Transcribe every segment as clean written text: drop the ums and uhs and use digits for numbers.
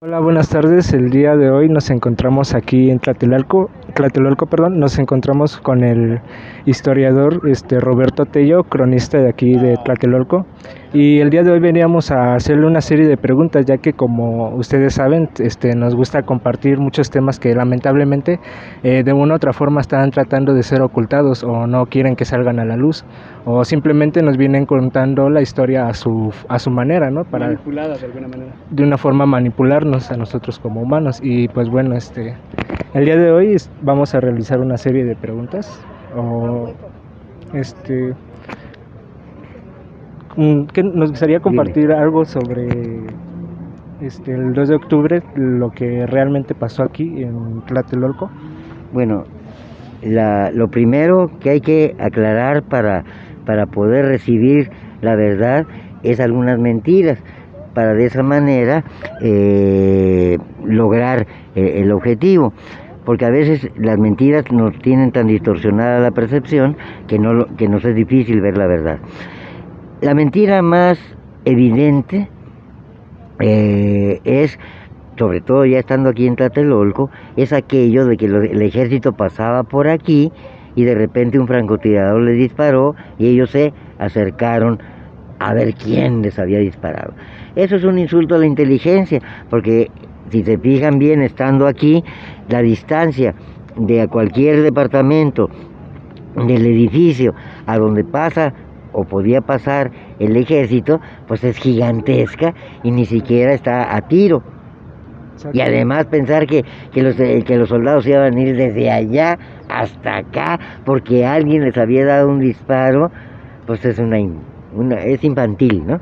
Hola, buenas tardes. El día de hoy nos encontramos aquí en Tlatelolco, perdón. Nos encontramos con el historiador Roberto Tello, cronista de aquí de Tlatelolco. Y el día de hoy veníamos a hacerle una serie de preguntas, ya que como ustedes saben, nos gusta compartir muchos temas que lamentablemente de una u otra forma están tratando de ser ocultados o no quieren que salgan a la luz, o simplemente nos vienen contando la historia a su manera, ¿no? Manipulada de alguna manera. De una forma manipularnos a nosotros como humanos. Y pues bueno, el día de hoy vamos a realizar una serie de preguntas o que nos gustaría compartir algo sobre el 2 de octubre, lo que realmente pasó aquí en Tlatelolco. Bueno, lo primero que hay que aclarar para poder recibir la verdad es algunas mentiras, para de esa manera lograr el objetivo, porque a veces las mentiras nos tienen tan distorsionada la percepción que nos es difícil ver la verdad. La mentira más evidente es, sobre todo ya estando aquí en Tlatelolco, es aquello de que el ejército pasaba por aquí y de repente un francotirador les disparó y ellos se acercaron a ver quién les había disparado. Eso es un insulto a la inteligencia, porque si se fijan bien estando aquí, la distancia de cualquier departamento del edificio a donde pasa o podía pasar el ejército, pues es gigantesca y ni siquiera está a tiro. Y además pensar que los soldados iban a ir desde allá hasta acá porque alguien les había dado un disparo, pues es es infantil, ¿no?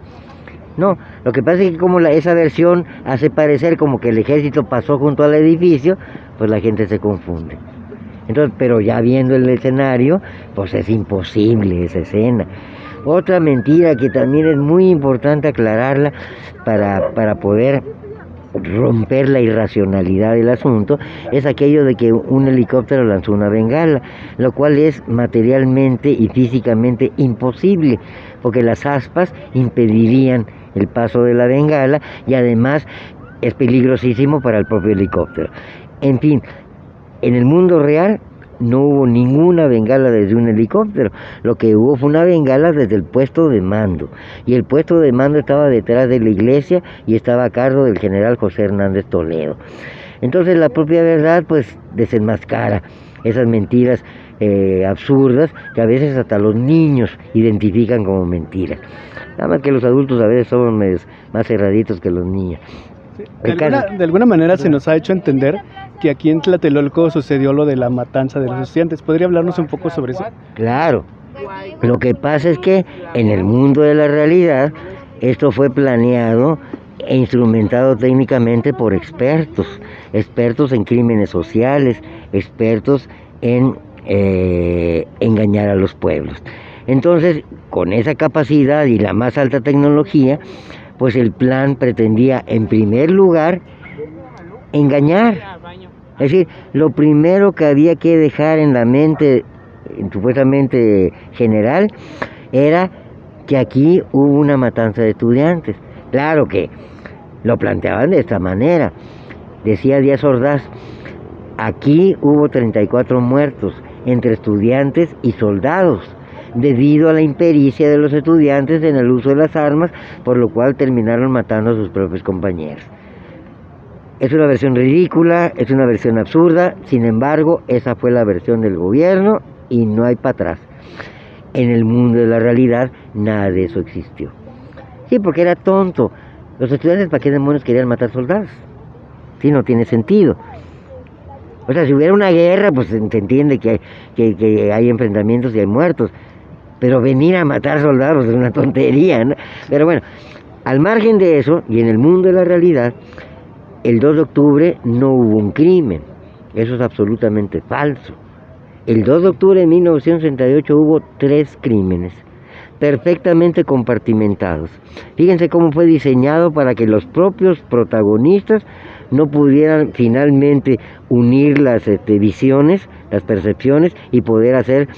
No, lo que pasa es que como esa versión hace parecer como que el ejército pasó junto al edificio, pues la gente se confunde. Entonces, pero ya viendo el escenario, pues es imposible esa escena. Otra mentira que también es muy importante aclararla para poder romper la irracionalidad del asunto, es aquello de que un helicóptero lanzó una bengala, lo cual es materialmente y físicamente imposible, porque las aspas impedirían el paso de la bengala y además es peligrosísimo para el propio helicóptero. En fin, en el mundo real no hubo ninguna bengala desde un helicóptero, lo que hubo fue una bengala desde el puesto de mando, y el puesto de mando estaba detrás de la iglesia y estaba a cargo del general José Hernández Toledo. Entonces la propia verdad pues desenmascara esas mentiras absurdas que a veces hasta los niños identifican como mentiras. Nada más que los adultos a veces somos más cerraditos que los niños. Sí. De alguna manera se nos ha hecho entender que aquí en Tlatelolco sucedió lo de la matanza de los estudiantes. ¿Podría hablarnos un poco sobre eso? Claro. Lo que pasa es que en el mundo de la realidad esto fue planeado e instrumentado técnicamente por expertos en crímenes sociales, expertos en engañar a los pueblos. Entonces, con esa capacidad y la más alta tecnología, pues el plan pretendía, en primer lugar, engañar. Es decir, lo primero que había que dejar en la mente, supuestamente general, era que aquí hubo una matanza de estudiantes. Claro que lo planteaban de esta manera. Decía Díaz Ordaz, aquí hubo 34 muertos entre estudiantes y soldados, debido a la impericia de los estudiantes en el uso de las armas, por lo cual terminaron matando a sus propios compañeros. Es una versión ridícula, es una versión absurda, sin embargo, esa fue la versión del gobierno y no hay para atrás. En el mundo de la realidad, nada de eso existió. Sí, porque era tonto. Los estudiantes, ¿para qué demonios querían matar soldados? Sí, no tiene sentido. O sea, si hubiera una guerra, pues se entiende que hay enfrentamientos y hay muertos. Pero venir a matar soldados es una tontería, ¿no? Pero bueno, al margen de eso, y en el mundo de la realidad, el 2 de octubre no hubo un crimen. Eso es absolutamente falso. El 2 de octubre de 1968 hubo 3 crímenes, perfectamente compartimentados. Fíjense cómo fue diseñado para que los propios protagonistas no pudieran finalmente unir las visiones, las percepciones y poder hacer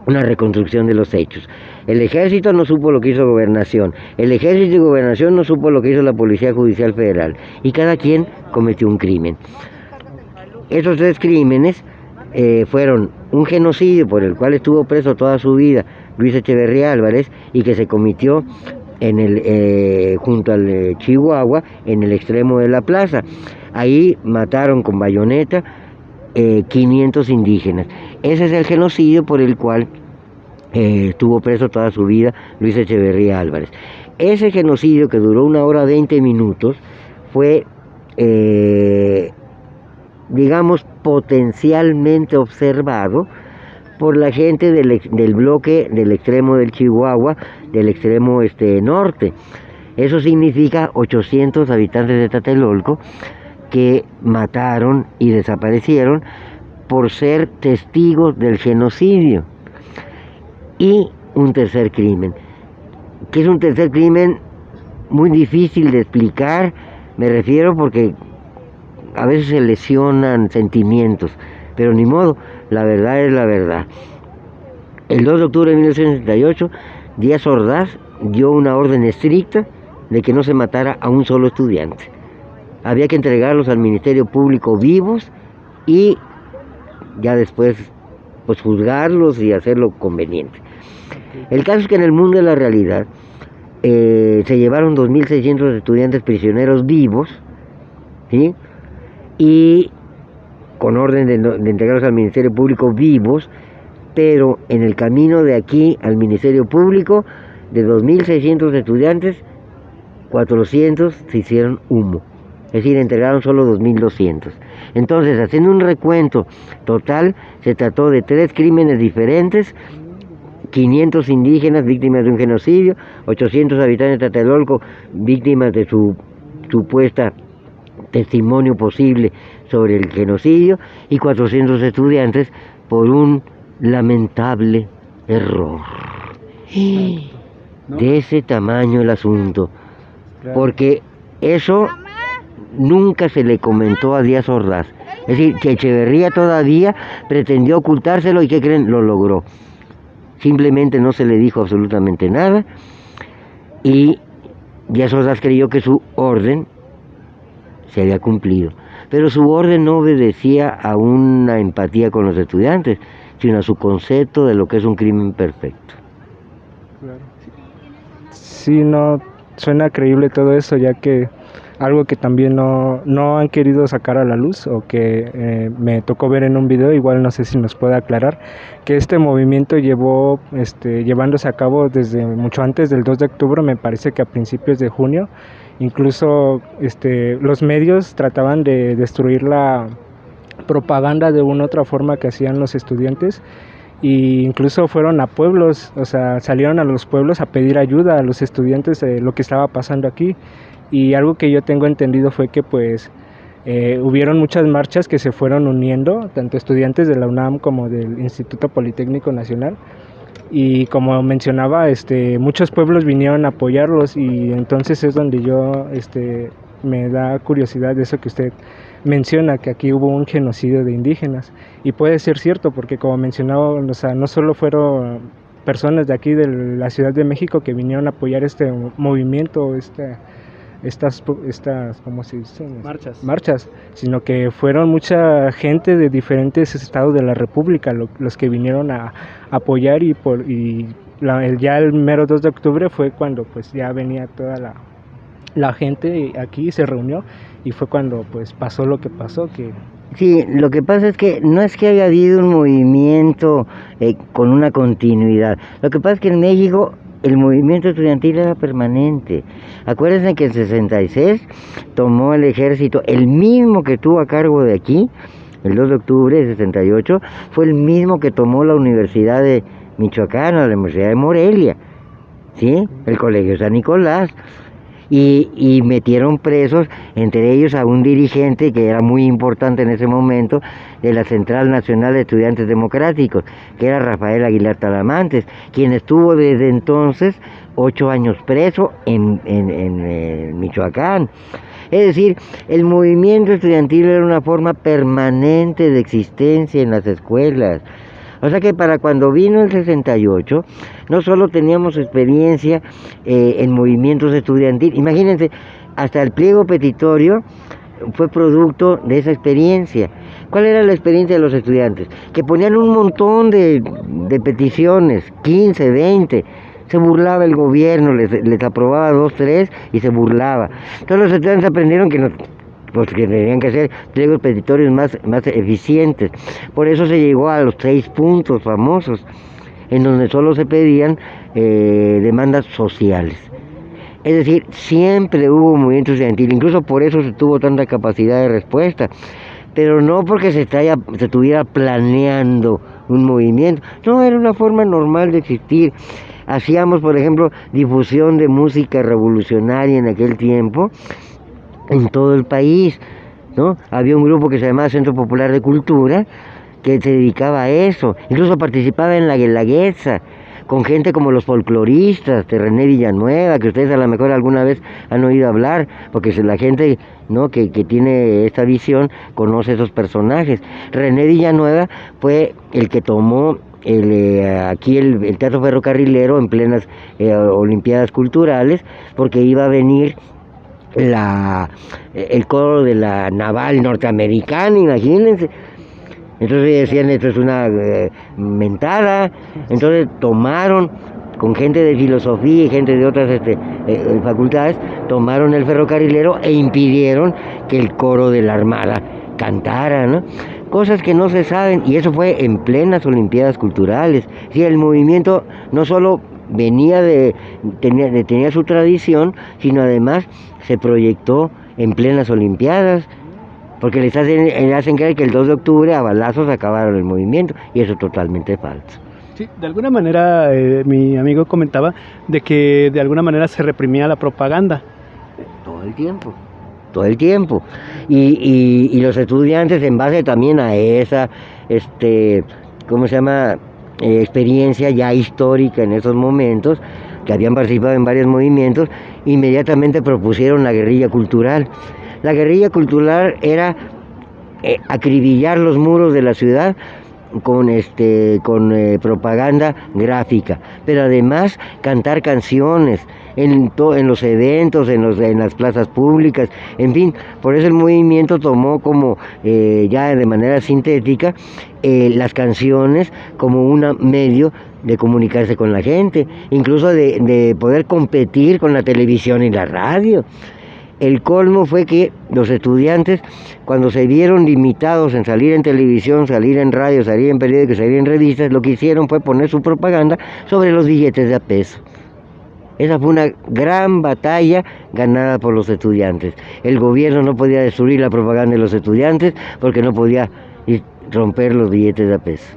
una reconstrucción de los hechos. El ejército no supo lo que hizo Gobernación, el ejército y Gobernación no supo lo que hizo la Policía Judicial Federal, y cada quien cometió un crimen. Esos 3 crímenes fueron un genocidio por el cual estuvo preso toda su vida Luis Echeverría Álvarez, y que se cometió junto al Chihuahua, en el extremo de la plaza. Ahí mataron con bayoneta 500 indígenas. Ese es el genocidio por el cual estuvo preso toda su vida Luis Echeverría Álvarez. Ese genocidio, que duró 1 hora 20 minutos, fue, digamos, potencialmente observado por la gente del bloque del extremo del Chihuahua, del extremo norte. Eso significa 800 habitantes de Tlatelolco que mataron y desaparecieron por ser testigos del genocidio. Y un tercer crimen, que es un tercer crimen muy difícil de explicar, me refiero porque a veces se lesionan sentimientos, pero ni modo, la verdad es la verdad. El 2 de octubre de 1968, Díaz Ordaz dio una orden estricta de que no se matara a un solo estudiante. Había que entregarlos al Ministerio Público vivos y ya después pues juzgarlos y hacer lo conveniente. El caso es que en el mundo de la realidad se llevaron 2.600 estudiantes prisioneros vivos, ¿sí? Y con orden de entregarlos al Ministerio Público vivos, pero en el camino de aquí al Ministerio Público, de 2.600 estudiantes, 400 se hicieron humo. Es decir, entregaron solo 2.200. Entonces, haciendo un recuento total, se trató de 3 crímenes diferentes: 500 indígenas víctimas de un genocidio, 800 habitantes de Tlatelolco víctimas de su supuesta testimonio posible sobre el genocidio, y 400 estudiantes por un lamentable error. De ese tamaño el asunto, porque eso nunca se le comentó a Díaz Ordaz. Es decir, que Echeverría todavía pretendió ocultárselo, y ¿qué creen? Lo logró. Simplemente no se le dijo absolutamente nada, y Díaz Ordaz creyó que su orden se había cumplido. Pero su orden no obedecía a una empatía con los estudiantes, sino a su concepto de lo que es un crimen perfecto. Claro. Sí, no, suena creíble todo eso, ya que algo que también no han querido sacar a la luz, o que me tocó ver en un video, igual no sé si nos puede aclarar, que este movimiento llevó llevándose a cabo desde mucho antes del 2 de octubre, me parece que a principios de junio. Incluso los medios trataban de destruir la propaganda de una u otra forma que hacían los estudiantes, e incluso fueron a pueblos, o sea, salieron a los pueblos a pedir ayuda a los estudiantes de lo que estaba pasando aquí. Y algo que yo tengo entendido fue que pues hubieron muchas marchas que se fueron uniendo, tanto estudiantes de la UNAM como del Instituto Politécnico Nacional, y como mencionaba, muchos pueblos vinieron a apoyarlos, y entonces es donde yo me da curiosidad de eso que usted menciona, que aquí hubo un genocidio de indígenas, y puede ser cierto, porque como mencionaba, o sea, no solo fueron personas de aquí de la Ciudad de México que vinieron a apoyar este movimiento, estas ¿cómo se dice? Marchas, sino que fueron mucha gente de diferentes estados de la República los que vinieron a apoyar, ya el mero 2 de octubre fue cuando pues ya venía toda la gente aquí, se reunió, y fue cuando pues pasó lo que pasó. Sí, lo que pasa es que no es que haya habido un movimiento con una continuidad. Lo que pasa es que en México el movimiento estudiantil era permanente. Acuérdense que en 66 tomó el ejército, el mismo que tuvo a cargo de aquí, el 2 de octubre de 68, fue el mismo que tomó la Universidad de Michoacán, la Universidad de Morelia, ¿sí? El Colegio San Nicolás. Y metieron presos, entre ellos a un dirigente que era muy importante en ese momento de la Central Nacional de Estudiantes Democráticos, que era Rafael Aguilar Talamantes, quien estuvo desde entonces 8 años preso en Michoacán. Es decir, el movimiento estudiantil era una forma permanente de existencia en las escuelas. O sea que para cuando vino el 68, no solo teníamos experiencia en movimientos estudiantiles, imagínense, hasta el pliego petitorio fue producto de esa experiencia. ¿Cuál era la experiencia de los estudiantes? Que ponían un montón de peticiones, 15, 20, se burlaba el gobierno, les aprobaba 2, 3 y se burlaba. Entonces los estudiantes aprendieron que que tenían que ser pliegos petitorios más eficientes. Por eso se llegó a los 6 puntos famosos, en donde solo se pedían demandas sociales. Es decir, siempre hubo movimiento estudiantil, incluso por eso se tuvo tanta capacidad de respuesta, pero no porque se estuviera planeando un movimiento, no, era una forma normal de existir. Hacíamos, por ejemplo, difusión de música revolucionaria en aquel tiempo, en todo el país, ¿no? Había un grupo que se llamaba Centro Popular de Cultura, que se dedicaba a eso, incluso participaba en la Guelaguetza, con gente como los folcloristas de René Villanueva, que ustedes a lo mejor alguna vez han oído hablar, porque la gente, ¿no?, que tiene esta visión conoce esos personajes. René Villanueva fue el que tomó aquí el Teatro Ferrocarrilero en plenas Olimpiadas Culturales, porque iba a venir el coro de la naval norteamericana, imagínense. Entonces decían, esto es una mentada. Entonces tomaron, con gente de filosofía y gente de otras facultades, tomaron el ferrocarrilero e impidieron que el coro de la Armada cantara, ¿no? Cosas que no se saben, y eso fue en plenas Olimpiadas Culturales. Sí, el movimiento no solo tenía su tradición, sino además se proyectó en plenas Olimpiadas, porque les hacen creer que el 2 de octubre a balazos acabaron el movimiento, y eso es totalmente falso. Sí, de alguna manera mi amigo comentaba de que de alguna manera se reprimía la propaganda. Todo el tiempo. Y los estudiantes, en base también a esa, ¿cómo se llama?, experiencia ya histórica en esos momentos, que habían participado en varios movimientos, inmediatamente propusieron la guerrilla cultural. La guerrilla cultural era acribillar los muros de la ciudad con propaganda gráfica, pero además cantar canciones en los eventos, en las plazas públicas, en fin. Por eso el movimiento tomó como ya de manera sintética las canciones como un medio de comunicarse con la gente, incluso de poder competir con la televisión y la radio. El colmo fue que los estudiantes, cuando se vieron limitados en salir en televisión, salir en radio, salir en periódicos, salir en revistas, lo que hicieron fue poner su propaganda sobre los billetes de a peso. Esa fue una gran batalla ganada por los estudiantes. El gobierno no podía destruir la propaganda de los estudiantes porque no podía romper los billetes de a peso.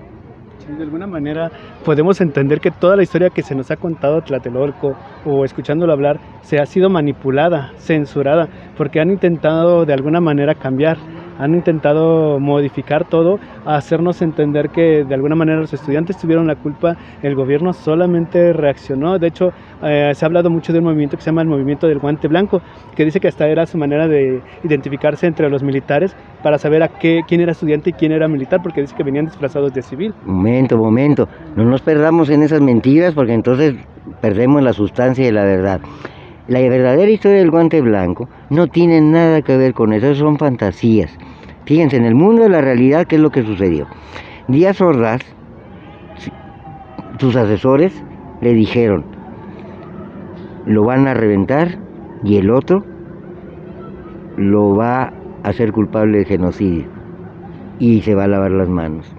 De alguna manera podemos entender que toda la historia que se nos ha contado Tlatelolco, o escuchándolo hablar, se ha sido manipulada, censurada, porque han intentado de alguna manera cambiar, han intentado modificar todo, hacernos entender que de alguna manera los estudiantes tuvieron la culpa, el gobierno solamente reaccionó. De hecho, se ha hablado mucho de un movimiento que se llama el movimiento del guante blanco, que dice que hasta era su manera de identificarse entre los militares para saber quién era estudiante y quién era militar, porque dice que venían disfrazados de civil. Momento, no nos perdamos en esas mentiras, porque entonces perdemos la sustancia de la verdad. La verdadera historia del guante blanco no tiene nada que ver con eso son fantasías. Fíjense, en el mundo de la realidad, ¿qué es lo que sucedió? Díaz Ordaz, sus asesores le dijeron, lo van a reventar y el otro lo va a hacer culpable de genocidio y se va a lavar las manos.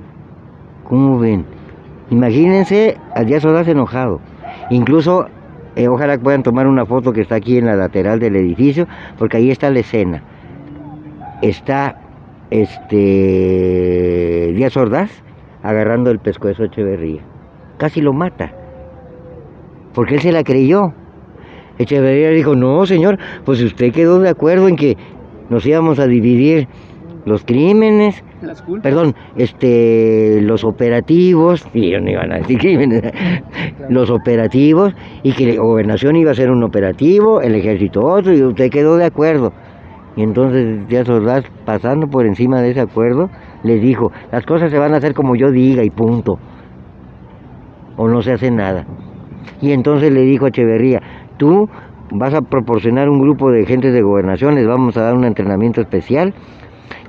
¿Cómo ven? Imagínense a Díaz Ordaz enojado. Incluso ojalá puedan tomar una foto que está aquí en la lateral del edificio, porque ahí está la escena. Está Díaz Ordaz agarrando el pescuezo a Echeverría. Casi lo mata, porque él se la creyó. Echeverría dijo, no señor, pues usted quedó de acuerdo en que nos íbamos a dividir los crímenes, los operativos, y no iban a decir crímenes, los operativos, y que la gobernación iba a ser un operativo, el ejército otro, y usted quedó de acuerdo. Y entonces Díaz Ordaz, pasando por encima de ese acuerdo, les dijo, las cosas se van a hacer como yo diga y punto. o no se hace nada. Y entonces le dijo a Echeverría, tú vas a proporcionar un grupo de agentes de gobernación, les vamos a dar un entrenamiento especial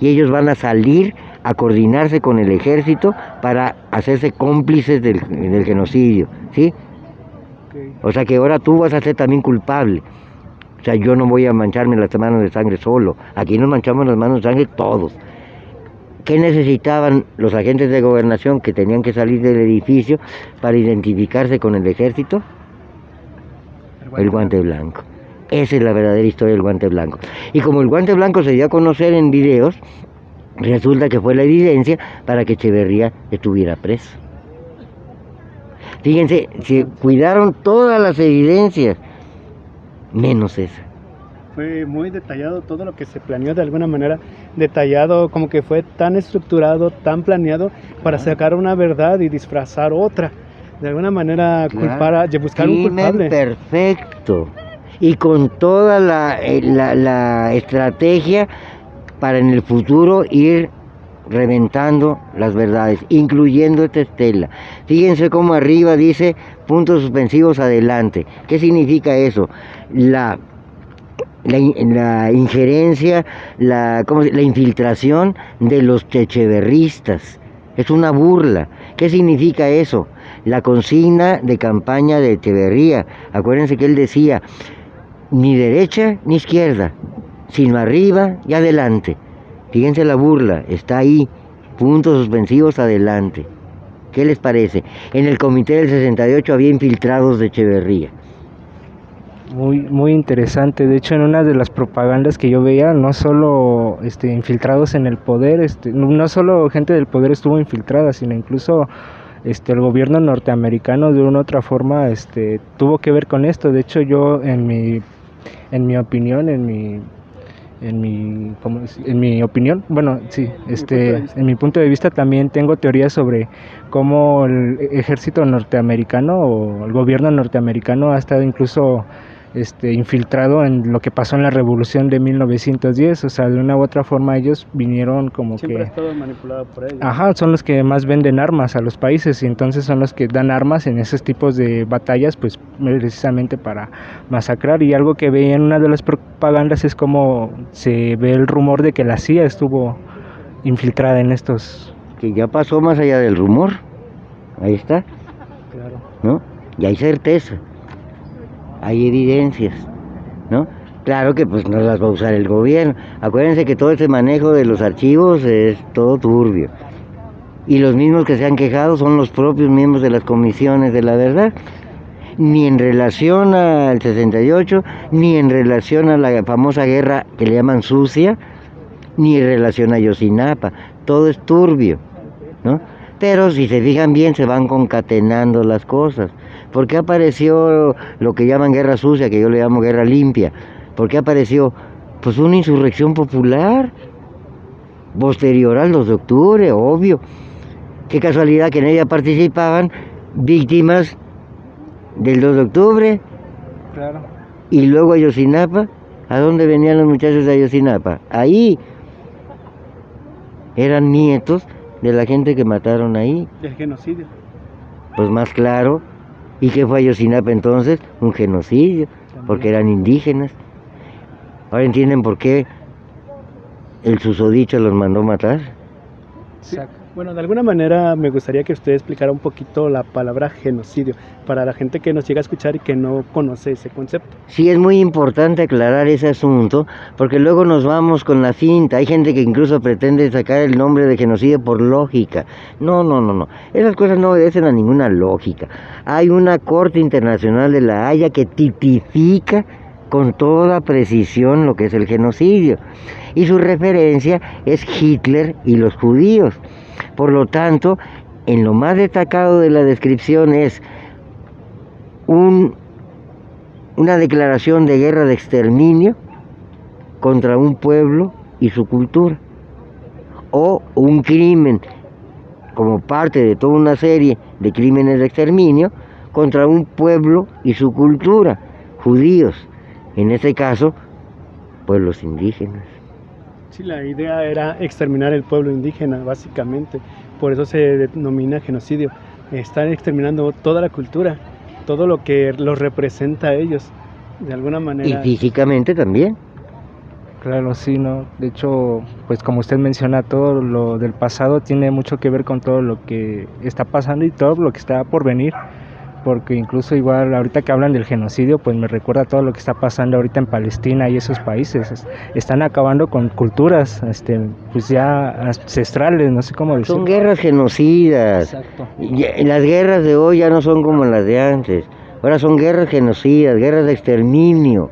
y ellos van a salir a coordinarse con el ejército para hacerse cómplices del genocidio, ¿sí? Okay. O sea que ahora tú vas a ser también culpable. O sea, yo no voy a mancharme las manos de sangre solo, aquí nos manchamos las manos de sangre todos. ¿Qué necesitaban los agentes de gobernación que tenían que salir del edificio para identificarse con el ejército? El guante blanco. Esa es la verdadera historia del guante blanco. Y como el guante blanco se dio a conocer en videos, resulta que fue la evidencia para que Echeverría estuviera preso. Fíjense, se cuidaron todas las evidencias, menos esa. Fue muy detallado todo lo que se planeó, de alguna manera detallado, como que fue tan estructurado, tan planeado para sacar una verdad y disfrazar otra. De alguna manera culpar, buscar un culpable. Perfecto. Y con toda la estrategia para en el futuro ir reventando las verdades, incluyendo esta estela. Fíjense cómo arriba dice puntos suspensivos adelante. ¿Qué significa eso? La injerencia, la infiltración de los echeverristas. Es una burla. ¿Qué significa eso? La consigna de campaña de Echeverría. Acuérdense que él decía, ni derecha ni izquierda, sino arriba y adelante. Fíjense la burla, está ahí, puntos suspensivos adelante. ¿Qué les parece? En el comité del 68 había infiltrados de Echeverría. Muy interesante. De hecho, en una de las propagandas que yo veía, no solo infiltrados en el poder, no solo gente del poder estuvo infiltrada, sino incluso el gobierno norteamericano de una u otra forma tuvo que ver con esto. De hecho, yo en mi opinión, en mi punto de vista también tengo teorías sobre cómo el ejército norteamericano o el gobierno norteamericano ha estado incluso infiltrado en lo que pasó en la revolución de 1910, o sea, de una u otra forma ellos vinieron como siempre ha estado manipulado por ellos. Ajá, son los que más venden armas a los países y entonces son los que dan armas en esos tipos de batallas, pues precisamente para masacrar. Y algo que veía en una de las propagandas es como se ve el rumor de que la CIA estuvo infiltrada en estos. Que ya pasó más allá del rumor, ahí está, Claro. ¿no? Y hay certeza. Hay evidencias, ¿no? Claro que pues no las va a usar el gobierno. Acuérdense que todo ese manejo de los archivos es todo turbio. Y los mismos que se han quejado son los propios miembros de las comisiones de la verdad. Ni en relación al 68, ni en relación a la famosa guerra que le llaman sucia, ni en relación a Ayotzinapa. Todo es turbio, ¿no? Pero si se fijan bien, se van concatenando las cosas. ¿Por qué apareció lo que llaman guerra sucia, que yo le llamo guerra limpia? ¿Por qué apareció? Pues una insurrección popular, posterior al 2 de octubre, obvio. Qué casualidad que en ella participaban víctimas del 2 de octubre. Claro. Y luego Ayotzinapa. ¿A dónde venían los muchachos de Ayotzinapa? Ahí. Eran nietos de la gente que mataron ahí. Del genocidio. Pues más claro. ¿Y qué fue Ayotzinapa entonces? Un genocidio, porque eran indígenas. Ahora entienden por qué el susodicho los mandó matar. Sí. Bueno, de alguna manera me gustaría que usted explicara un poquito la palabra genocidio para la gente que nos llega a escuchar y que no conoce ese concepto. Sí, es muy importante aclarar ese asunto, porque luego nos vamos con la finta. Hay gente que incluso pretende sacar el nombre de genocidio por lógica. No. Esas cosas no obedecen a ninguna lógica. Hay una Corte Internacional de la Haya que tipifica con toda precisión lo que es el genocidio. Y su referencia es Hitler y los judíos. Por lo tanto, en lo más destacado de la descripción es una declaración de guerra de exterminio contra un pueblo y su cultura, o un crimen como parte de toda una serie de crímenes de exterminio contra un pueblo y su cultura, judíos, en este caso, pueblos indígenas. Sí, la idea era exterminar el pueblo indígena, básicamente. Por eso se denomina genocidio. están exterminando toda la cultura, todo lo que los representa a ellos, de alguna Y manera. físicamente también. Claro, sí, ¿no? De hecho, pues como usted menciona, todo lo del pasado tiene mucho que ver con todo lo que está pasando y todo lo que está por venir, porque incluso igual ahorita que hablan del genocidio, pues me recuerda todo lo que está pasando ahorita en Palestina y esos países. Están acabando con culturas, pues ya ancestrales, no sé cómo decirlo. Son guerras genocidas. Exacto. Las guerras de hoy ya no son como las de antes. Ahora son guerras genocidas, guerras de exterminio.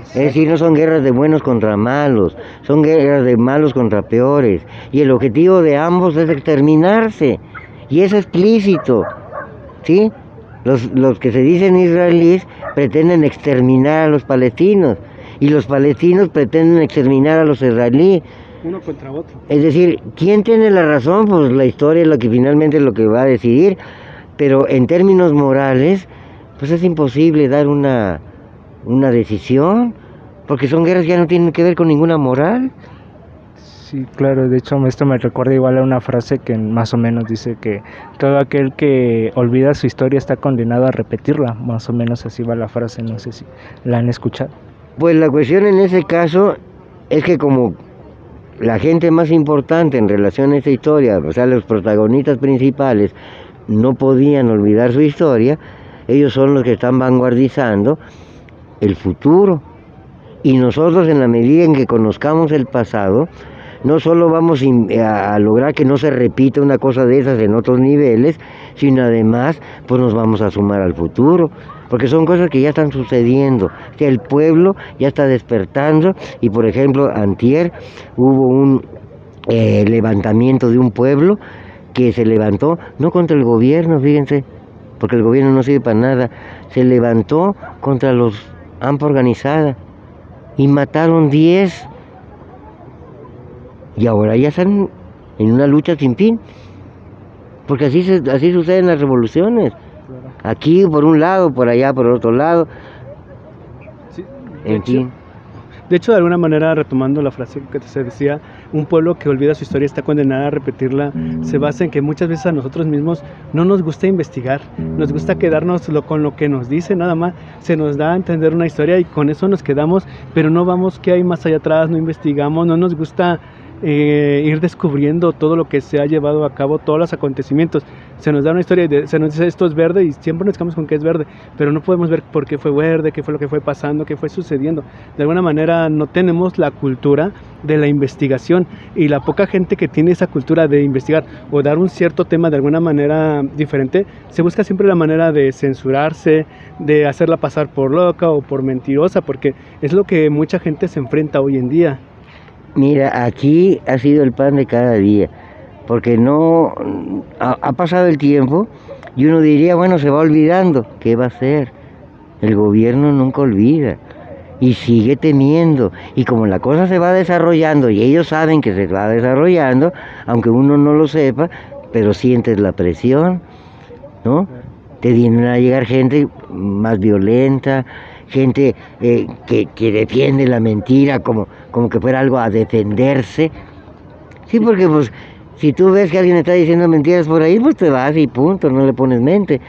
Es decir, no son guerras de buenos contra malos, son guerras de malos contra peores. Y el objetivo de ambos es exterminarse. Y es explícito, ¿sí? Los que se dicen israelíes pretenden exterminar a los palestinos. Y los palestinos pretenden exterminar a los israelíes. Uno contra otro. Es decir, ¿quién tiene la razón? Pues la historia es lo que finalmente es lo que va a decidir. Pero en términos morales, pues es imposible dar una decisión, porque son guerras que ya no tienen que ver con ninguna moral. Sí, claro, de hecho esto me recuerda igual a una frase que más o menos dice que todo aquel que olvida su historia está condenado a repetirla, más o menos así va la frase, no sé si la han escuchado. Pues la cuestión en ese caso es que como la gente más importante en relación a esta historia, o sea, los protagonistas principales, no podían olvidar su historia, ellos son los que están vanguardizando el futuro. Y nosotros, en la medida en que conozcamos el pasado, no solo vamos a lograr que no se repita una cosa de esas en otros niveles, sino además pues nos vamos a sumar al futuro, porque son cosas que ya están sucediendo, que el pueblo ya está despertando. Y por ejemplo, antier hubo un levantamiento de un pueblo que se levantó no contra el gobierno, fíjense, porque el gobierno no sirve para nada, se levantó contra los AMPA organizada y mataron 10. Y ahora ya están en una lucha sin fin, porque así suceden las revoluciones. Aquí por un lado, por allá por otro lado, Sí, en fin. de hecho, de alguna manera, retomando la frase que se decía, un pueblo que olvida su historia está condenado a repetirla, se basa en que muchas veces a nosotros mismos no nos gusta investigar, nos gusta quedarnos con lo que nos dice, nada más se nos da a entender una historia y con eso nos quedamos, pero no vamos qué hay más allá atrás, no investigamos, no nos gusta ir descubriendo todo lo que se ha llevado a cabo, todos los acontecimientos. Se nos da una historia y se nos dice esto es verde y siempre nos quedamos con que es verde, pero no podemos ver por qué fue verde, qué fue lo que fue pasando, qué fue sucediendo. De alguna manera no tenemos la cultura de la investigación, y la poca gente que tiene esa cultura de investigar o dar un cierto tema de alguna manera diferente, se busca siempre la manera de censurarse, de hacerla pasar por loca o por mentirosa, porque es lo que mucha gente se enfrenta hoy en día. Mira, aquí ha sido el pan de cada día, porque no ha pasado el tiempo y uno diría, bueno, se va olvidando. ¿Qué va a hacer? El gobierno nunca olvida y sigue temiendo. Y como la cosa se va desarrollando y ellos saben que se va desarrollando, aunque uno no lo sepa, pero sientes la presión, ¿no? Te vienen a llegar gente más violenta, gente que defiende la mentira como que fuera algo a defenderse. Sí, porque pues si tú ves que alguien está diciendo mentiras por ahí, pues te vas y punto, no le pones mente.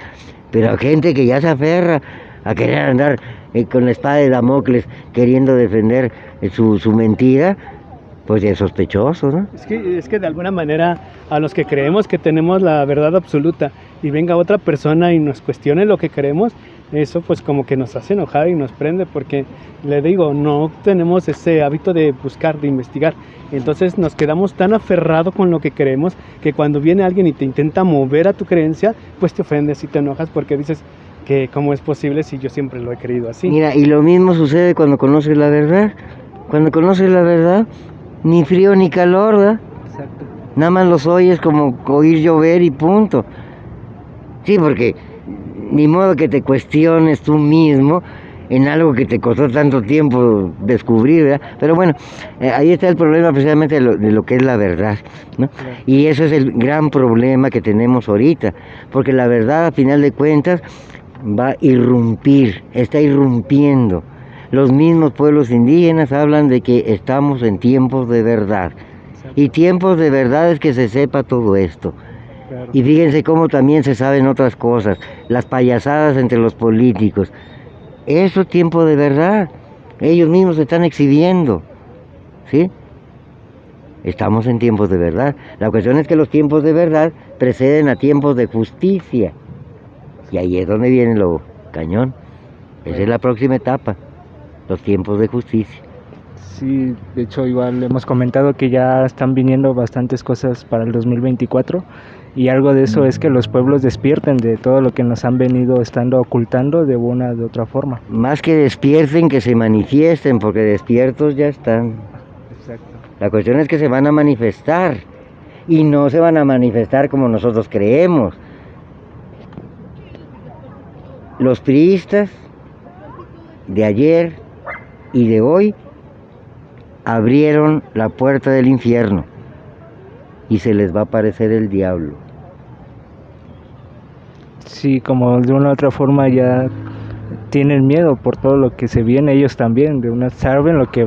Pero gente que ya se aferra a querer andar con la espada de Damocles queriendo defender su mentira, pues es sospechoso, ¿no? Es que de alguna manera a los que creemos que tenemos la verdad absoluta y venga otra persona y nos cuestione lo que creemos, eso pues como que nos hace enojar y nos prende, porque le digo, no tenemos ese hábito de buscar, de investigar. Entonces nos quedamos tan aferrados con lo que creemos que cuando viene alguien y te intenta mover a tu creencia, pues te ofendes y te enojas porque dices que cómo es posible si yo siempre lo he creído así. Mira, y lo mismo sucede cuando conoces la verdad. Cuando conoces la verdad, ni frío ni calor, ¿verdad? Exacto. Nada más los oyes como oír llover y punto. Sí, porque ni modo que te cuestiones tú mismo en algo que te costó tanto tiempo descubrir, ¿verdad? Pero bueno, ahí está el problema precisamente de lo que es la verdad, ¿no? Claro. Y eso es el gran problema que tenemos ahorita, porque la verdad, a final de cuentas, va a irrumpir, está irrumpiendo. Los mismos pueblos indígenas hablan de que estamos en tiempos de verdad. Y tiempos de verdad es que se sepa todo esto. Claro. Y fíjense cómo también se saben otras cosas, las payasadas entre los políticos. Eso es tiempo de verdad. Ellos mismos se están exhibiendo, ¿sí? Estamos en tiempos de verdad. La cuestión es que los tiempos de verdad preceden a tiempos de justicia. Y ahí es donde viene lo cañón. Esa es la próxima etapa, los tiempos de justicia. Sí, de hecho igual hemos comentado que ya están viniendo bastantes cosas para el 2024 y algo de eso es que los pueblos despierten de todo lo que nos han venido estando ocultando de una u otra forma. Más que despierten, que se manifiesten, porque despiertos ya están. Exacto. La cuestión es que se van a manifestar y no se van a manifestar como nosotros creemos. Los priistas de ayer y de hoy abrieron la puerta del infierno y se les va a aparecer el diablo. Sí, como de una u otra forma ya tienen miedo por todo lo que se viene, ellos también, de una saben lo que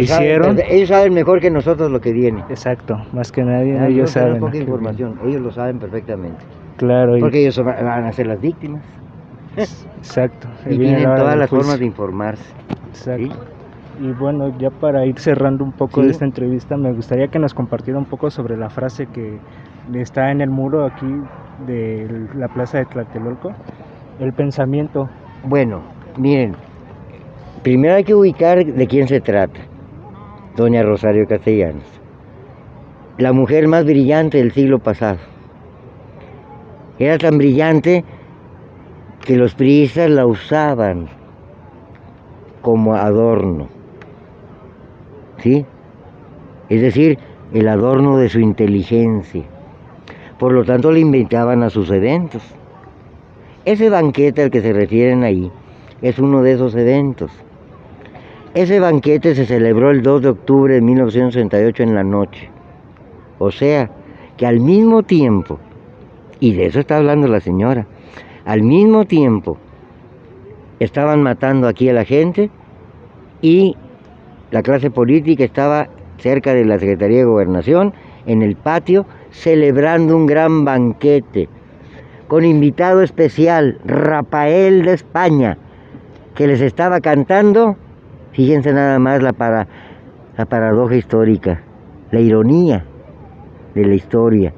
hicieron. Ellos saben mejor que nosotros lo que viene. Exacto, más que nadie, Ah, ellos no tenemos saben. poca lo que información, ellos lo saben perfectamente. viene. Claro, Porque ellos van a ser las víctimas. exacto. Y viene tienen la hora todas del las juicio. formas de informarse. Exacto. ¿Sí? Y bueno, ya para ir cerrando un poco Sí. de esta entrevista, me gustaría que nos compartiera un poco sobre la frase que está en el muro aquí de la plaza de Tlatelolco, el pensamiento. Bueno, miren, primero hay que ubicar de quién se trata. Doña Rosario Castellanos, la mujer más brillante del siglo pasado. Era tan brillante que los priistas la usaban como adorno, ¿sí? Es decir, el adorno de su inteligencia. Por lo tanto, le invitaban a sus eventos. Ese banquete al que se refieren ahí es uno de esos eventos. Ese banquete se celebró el 2 de octubre de 1968 en la noche. O sea, que al mismo tiempo, y de eso está hablando la señora, al mismo tiempo estaban matando aquí a la gente y la clase política estaba cerca de la Secretaría de Gobernación, en el patio, celebrando un gran banquete con invitado especial, Rafael de España, que les estaba cantando, fíjense nada más la paradoja histórica, la ironía de la historia,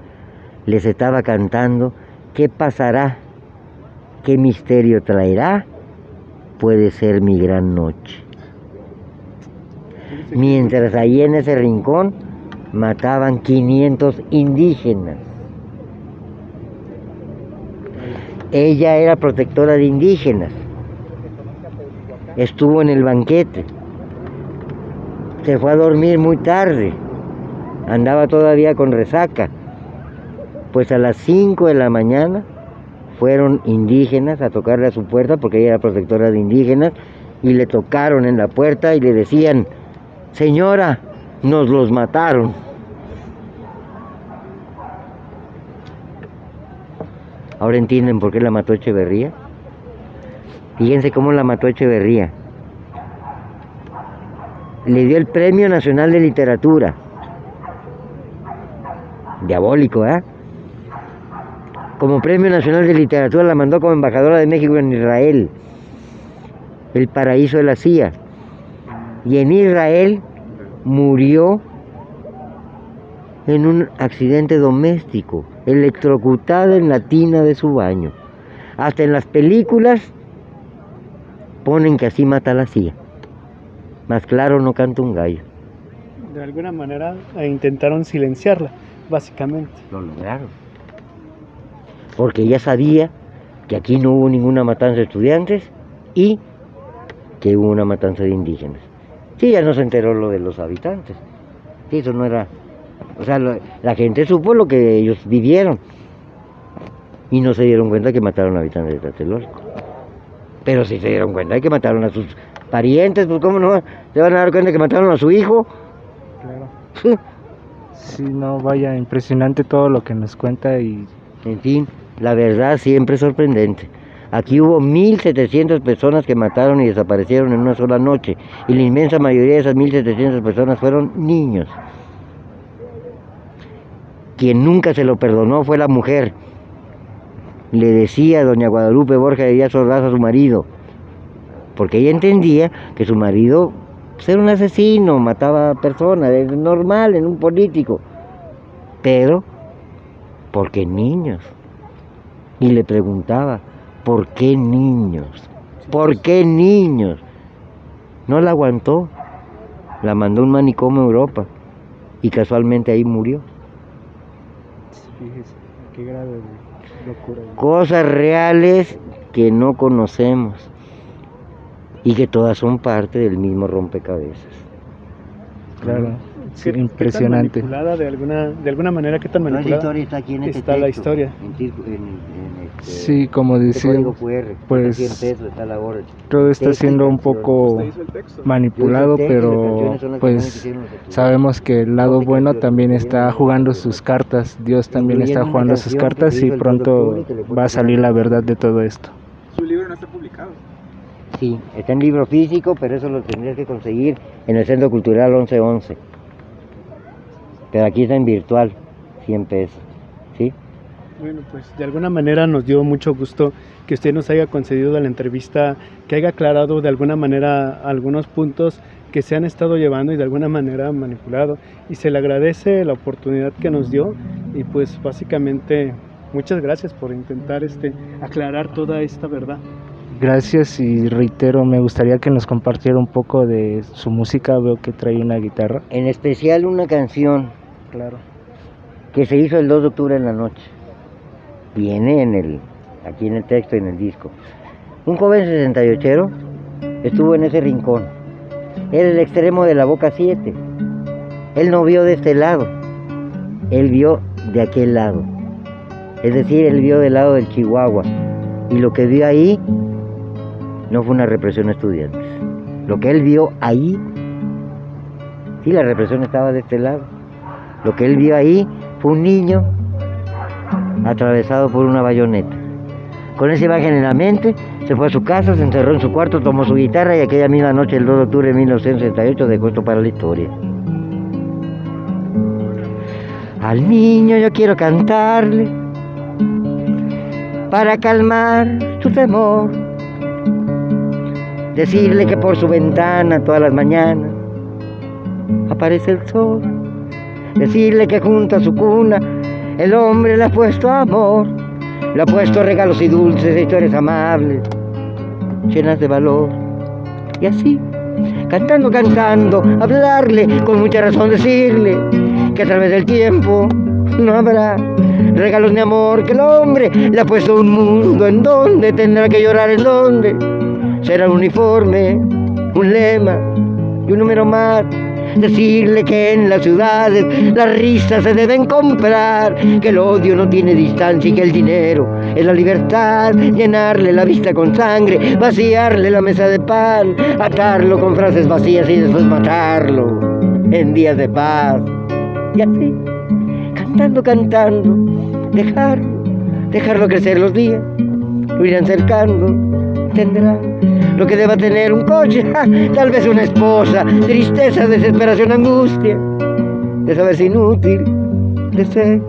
les estaba cantando, ¿qué pasará? ¿Qué misterio traerá? Puede ser mi gran noche. Mientras ahí en ese rincón mataban 500 indígenas. Ella era protectora de indígenas. Estuvo en el banquete. Se fue a dormir muy tarde. Andaba todavía con resaca. Pues a las 5 de la mañana fueron indígenas a tocarle a su puerta, porque ella era protectora de indígenas, y le tocaron en la puerta y le decían, señora, nos los mataron. Ahora entienden por qué la mató Echeverría. Fíjense cómo la mató Echeverría. Le dio el Premio Nacional de Literatura. Diabólico, ¿eh? Como Premio Nacional de Literatura la mandó como embajadora de México en Israel, el paraíso de la CIA. Y en Israel murió en un accidente doméstico, electrocutada en la tina de su baño. Hasta en las películas ponen que así mata la CIA. Más claro no canta un gallo. De alguna manera intentaron silenciarla, básicamente. Lo lograron. Porque ella sabía que aquí no hubo ninguna matanza de estudiantes y que hubo una matanza de indígenas. Sí, ya no se enteró lo de los habitantes. Sí, eso no era... O sea, la gente supo lo que ellos vivieron y no se dieron cuenta que mataron a habitantes de Tlatelolco. Pero sí se dieron cuenta de que mataron a sus parientes, pues cómo no se van a dar cuenta que mataron a su hijo. Claro. Sí, no, vaya, impresionante todo lo que nos cuenta y... En fin, la verdad siempre es sorprendente. Aquí hubo 1.700 personas que mataron y desaparecieron en una sola noche. Y la inmensa mayoría de esas 1.700 personas fueron niños. Quien nunca se lo perdonó fue la mujer. Le decía doña Guadalupe Borja de Díaz Ordaz a su marido, porque ella entendía que su marido era un asesino, mataba personas, es normal en un político, pero ¿por qué niños? Y le preguntaba, ¿por qué niños? ¿Por qué niños? No la aguantó, la mandó a un manicomio a Europa y casualmente ahí murió. Fíjese, qué grado de locura. Cosas reales que no conocemos y que todas son parte del mismo rompecabezas. Claro, sí, ¿Qué impresionante. tan manipulada de alguna manera, qué tan Toda la manipulada historia está aquí en este está la texto, historia? Sí, como este decía, código QR, pues, 100 pesos está la hora. todo está Texto y siendo un canción. poco manipulado, Yo hice el texto y las pero canciones son las canciones que pues hicieron los estudiantes. sabemos que el lado 12 bueno canciones, también incluyendo está una jugando canción. sus cartas, Dios también está Incluyendo una jugando sus canción que cartas se y hizo el 2 de pronto octubre y que le fue va a salir la publicada. verdad de todo esto. Su libro no está publicado. Sí, está en libro físico, pero eso lo tendrías que conseguir en el Centro Cultural 1111. Pero aquí está en virtual, 100 pesos. ¿Sí? Bueno, pues de alguna manera nos dio mucho gusto que usted nos haya concedido la entrevista, que haya aclarado de alguna manera algunos puntos que se han estado llevando y de alguna manera manipulado. Y se le agradece la oportunidad que nos dio y pues básicamente muchas gracias por intentar aclarar toda esta verdad. Gracias y reitero, me gustaría que nos compartiera un poco de su música, veo que trae una guitarra. En especial una canción Claro. que se hizo el 2 de octubre en la noche. Viene aquí en el texto y en el disco. Un joven 68ero estuvo en ese rincón. Era el extremo de la Boca 7. Él no vio de este lado, él vio de aquel lado. Es decir, él vio del lado del Chihuahua. Y lo que vio ahí no fue una represión a estudiantes. Lo que él vio ahí, sí, la represión estaba de este lado. Lo que él vio ahí fue un niño atravesado por una bayoneta. Con esa imagen en la mente, se fue a su casa, se encerró en su cuarto, tomó su guitarra y aquella misma noche, el 2 de octubre de 1968, dejó esto para la historia. Al niño yo quiero cantarle para calmar su temor, decirle que por su ventana todas las mañanas aparece el sol, decirle que junto a su cuna el hombre le ha puesto amor, le ha puesto regalos y dulces, historias amables, llenas de valor. Y así, cantando, hablarle con mucha razón, decirle que a través del tiempo no habrá regalos ni amor, que el hombre le ha puesto un mundo en donde tendrá que llorar, en donde será un uniforme, un lema y un número más. Decirle que en las ciudades las risas se deben comprar, que el odio no tiene distancia y que el dinero es la libertad. Llenarle la vista con sangre, vaciarle la mesa de pan, atarlo con frases vacías y después matarlo en días de paz. Y así, cantando, dejarlo crecer los días, lo irán cercando, tendrá lo que deba tener un coche, tal vez una esposa, tristeza, desesperación, angustia, de saberse inútil, de ser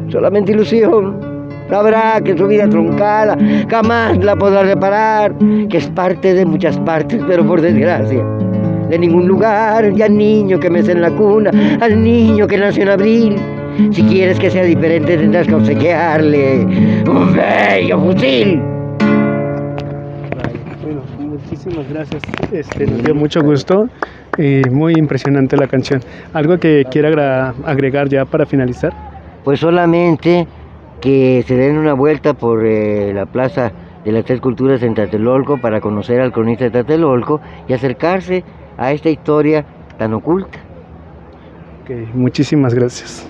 solamente ilusión. Sabrá que su vida truncada jamás la podrá reparar, que es parte de muchas partes, pero por desgracia de ningún lugar. Y al niño que mece en la cuna, al niño que nació en abril, si quieres que sea diferente tendrás que obsequiarle un bello fusil. Bueno, muchísimas gracias. Nos dio mucho gusto y muy impresionante la canción. ¿Algo que quiera agregar ya para finalizar? Pues solamente que se den una vuelta por la plaza de las Tres Culturas en Tlatelolco para conocer al cronista de Tlatelolco y acercarse a esta historia tan oculta. Okay, muchísimas gracias.